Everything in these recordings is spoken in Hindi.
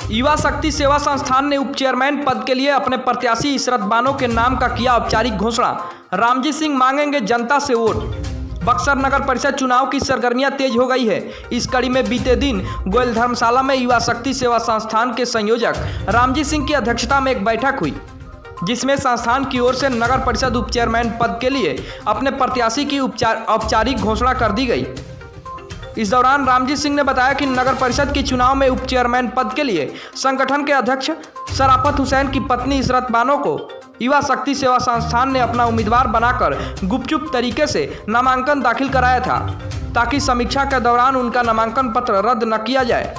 युवा शक्ति सेवा संस्थान ने उप चेयरमैन पद के लिए अपने प्रत्याशी इशरत बानो के नाम का किया औपचारिक घोषणा। रामजी सिंह मांगेंगे जनता से वोट। बक्सर नगर परिषद चुनाव की सरगर्मियां तेज हो गई है। इस कड़ी में बीते दिन गोयल धर्मशाला में युवा शक्ति सेवा संस्थान के संयोजक रामजी सिंह की अध्यक्षता में एक बैठक हुई, जिसमें संस्थान की ओर से नगर परिषद उप चेयरमैन पद के लिए अपने प्रत्याशी की औपचारिक घोषणा कर दी गई। इस दौरान रामजी सिंह ने बताया कि नगर परिषद के चुनाव में उप चेयरमैन पद के लिए संगठन के अध्यक्ष शराफत हुसैन की पत्नी इशरत बानो को युवा शक्ति सेवा संस्थान ने अपना उम्मीदवार बनाकर गुपचुप तरीके से नामांकन दाखिल कराया था, ताकि समीक्षा के दौरान उनका नामांकन पत्र रद्द न किया जाए।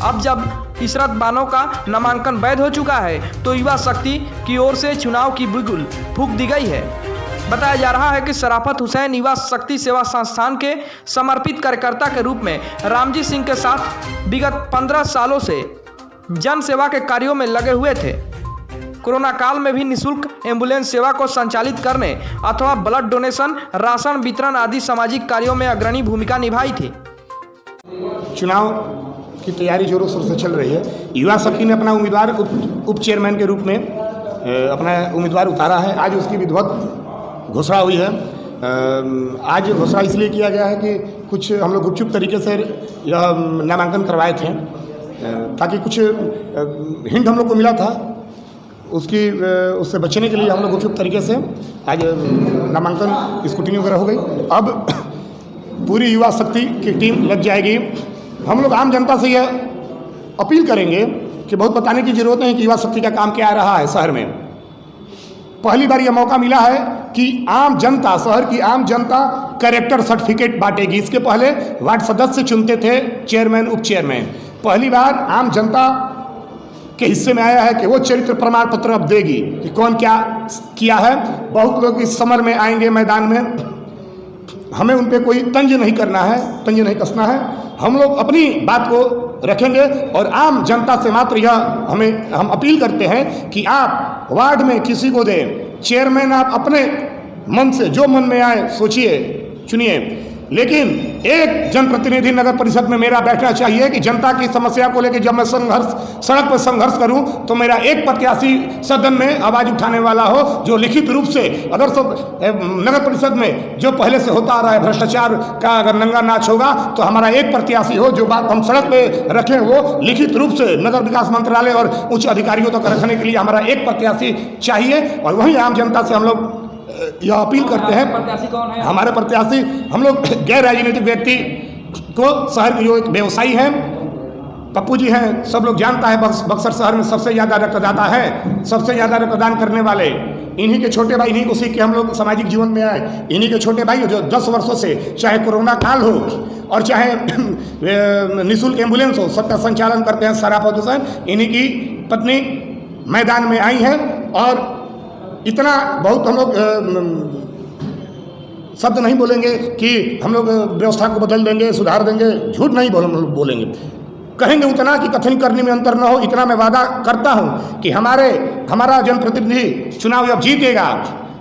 अब जब इशरत बानो का नामांकन वैध हो चुका है तो युवा शक्ति की ओर से चुनाव की बिगुल फूंक दी गई है। बताया जा रहा है कि शराफत हुसैन युवा शक्ति सेवा संस्थान के समर्पित कार्यकर्ता के रूप में रामजी सिंह के साथ विगत 15 सालों से जन सेवा के कार्यों में लगे हुए थे। कोरोना काल में भी निःशुल्क एम्बुलेंस सेवा को संचालित करने अथवा ब्लड डोनेशन, राशन वितरण आदि सामाजिक कार्यों में अग्रणी भूमिका निभाई थी। चुनाव की तैयारी जोरों शोरों से चल रही है। युवा शक्ति ने अपना उम्मीदवार उप चेयरमैन के रूप में अपना उम्मीदवार उतारा है। आज उसकी विधिवत घोषणा हुई है। आज घोषणा इसलिए किया गया है कि कुछ हम लोग गुपचुप तरीके से यह नामांकन करवाए थे, ताकि कुछ हिंट हम लोग को मिला था, उससे बचने के लिए हम लोग गुपचुप तरीके से आज नामांकन स्क्रूटिनी वगैरह हो गई। अब पूरी युवा शक्ति की टीम लग जाएगी। हम लोग आम जनता से यह अपील करेंगे कि बहुत बताने की ज़रूरत नहीं कि युवा शक्ति का काम क्या रहा है शहर में। पहली बार यह मौका मिला है कि आम जनता, शहर की आम जनता कैरेक्टर सर्टिफिकेट बांटेगी। इसके पहले वार्ड सदस्य चुनते थे चेयरमैन, उप चेयरमैन। पहली बार आम जनता के हिस्से में आया है कि वो चरित्र प्रमाण पत्र अब देगी कि कौन क्या किया है। बहुत लोग इस समर में आएंगे मैदान में, हमें उन पर कोई तंज नहीं करना है, तंज नहीं कसना है। हम लोग अपनी बात को रखेंगे और आम जनता से मात्र यह हम अपील करते हैं कि आप वार्ड में किसी को दें। चेयरमैन आप अपने मन से जो मन में आए सोचिए, चुनिए, लेकिन एक जनप्रतिनिधि नगर परिषद में मेरा बैठना चाहिए कि जनता की समस्या को लेकर जब मैं सड़क पर संघर्ष करूं तो मेरा एक प्रत्याशी सदन में आवाज़ उठाने वाला हो, जो लिखित रूप से, अगर सब नगर परिषद में जो पहले से होता आ रहा है भ्रष्टाचार का अगर नंगा नाच होगा तो हमारा एक प्रत्याशी हो, जो बात हम सड़क पर रखें वो लिखित रूप से नगर विकास मंत्रालय और उच्च अधिकारियों तक रखने के लिए हमारा एक प्रत्याशी चाहिए। और वहीं आम जनता से हम लोग यह अपील करते हैं। प्रत्याशी कौन है? हमारे प्रत्याशी हम लोग गैर राजनीतिक व्यक्ति को, शहर के जो एक व्यवसायी हैं, पप्पू जी हैं, सब लोग जानता है बक्सर शहर में सबसे ज़्यादा रक्तदाता है, सबसे ज़्यादा रक्तदान करने वाले इन्हीं के छोटे भाई, इन्हीं को सीख के हम लोग सामाजिक जीवन में आए। इन्हीं के छोटे भाई जो 10 वर्षों से, चाहे कोरोना काल हो और चाहे निःशुल्क एम्बुलेंस हो, सबका संचालन करते हैं शराफत हुसैन। इन्हीं की पत्नी मैदान में आई है और इतना बहुत हम लोग शब्द नहीं बोलेंगे कि हम लोग व्यवस्था को बदल देंगे, सुधार देंगे, झूठ नहीं बोलेंगे, कहेंगे उतना कि कथन करने में अंतर न हो। इतना मैं वादा करता हूं कि हमारा जनप्रतिनिधि चुनाव जब जीतेगा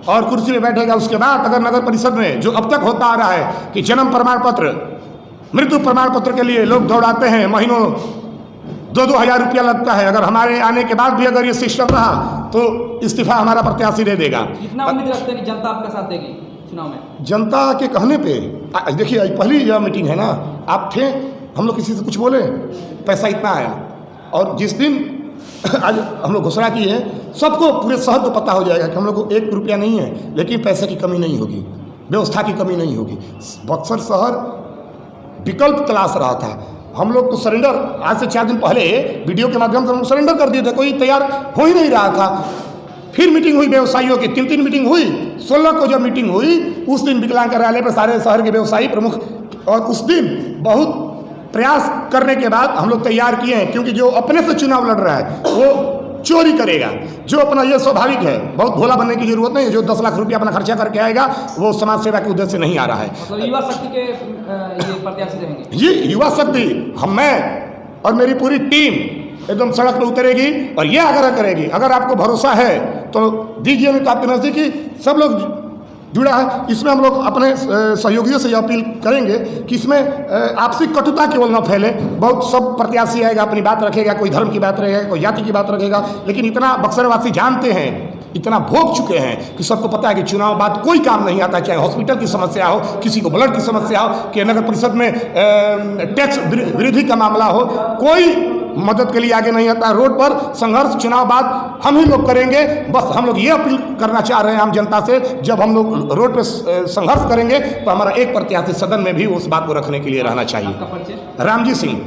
और कुर्सी में बैठेगा, उसके बाद अगर नगर परिषद में जो अब तक होता आ रहा है कि जन्म प्रमाण पत्र, मृत्यु प्रमाण पत्र के लिए लोग दौड़ाते हैं, महीनों 2-2 हज़ार रुपया लगता है, अगर हमारे आने के बाद भी अगर ये सिस्टम रहा तो इस्तीफा हमारा प्रत्याशी दे देगा। कितना उम्मीद रखते हैं कि जनता आपका साथ देगी चुनाव में? जनता के कहने पे देखिए, आज पहली यह मीटिंग है ना, आप थे, हम लोग किसी से कुछ बोले, पैसा इतना आया। और जिस दिन आज हम लोग घोषणा की है, सबको, पूरे शहर को पता हो जाएगा कि हम लोग को 1 रुपया नहीं है, लेकिन पैसे की कमी नहीं होगी, व्यवस्था की कमी नहीं होगी। बक्सर शहर विकल्प तलाश रहा था। हम लोग तो सरेंडर, आज से 4 दिन पहले वीडियो के माध्यम से हम सरेंडर कर दिए थे, कोई तैयार हो ही नहीं रहा था। फिर मीटिंग हुई व्यवसायियों की, 3 मीटिंग हुई। 16 को जब मीटिंग हुई, उस दिन विकलांग कार्यालय पर सारे शहर के व्यवसायी प्रमुख, और उस दिन बहुत प्रयास करने के बाद हम लोग तैयार किए हैं, क्योंकि जो अपने से चुनाव लड़ रहा है वो चोरी करेगा। जो अपना, ये स्वाभाविक है, बहुत भोला बनने की जरूरत नहीं है। जो 10 लाख रुपया अपना खर्चा करके आएगा वो समाज सेवा के उद्देश्य से नहीं आ रहा है। तो युवा शक्ति के ये प्रत्याशी रहेंगे जी, युवा शक्ति, मैं और मेरी पूरी टीम एकदम सड़क पर उतरेगी और ये आग्रह करेगी, अगर आपको भरोसा है तो दीजिए। मैं आपके नज़दीक सब लोग जुड़ा है। इसमें हम लोग अपने सहयोगियों से यह अपील करेंगे कि इसमें आपसी कटुता केवल न फैले। बहुत सब प्रत्याशी आएगा, अपनी बात रखेगा, कोई धर्म की बात रखेगा, कोई जाति की बात रखेगा, लेकिन इतना बक्सरवासी जानते हैं, इतना भोग चुके हैं कि सबको पता है कि चुनाव बाद कोई काम नहीं आता, चाहे हॉस्पिटल की समस्या हो, किसी को ब्लड की समस्या हो, कि नगर परिषद में टैक्स वृद्धि का मामला हो, कोई मदद के लिए आगे नहीं आता। रोड पर संघर्ष चुनाव बाद हम ही लोग करेंगे। बस हम लोग ये अपील करना चाह रहे हैं आम जनता से, जब हम लोग रोड पर संघर्ष करेंगे तो हमारा एक प्रत्याशी सदन में भी उस बात को रखने के लिए रहना चाहिए। रामजी सिंह।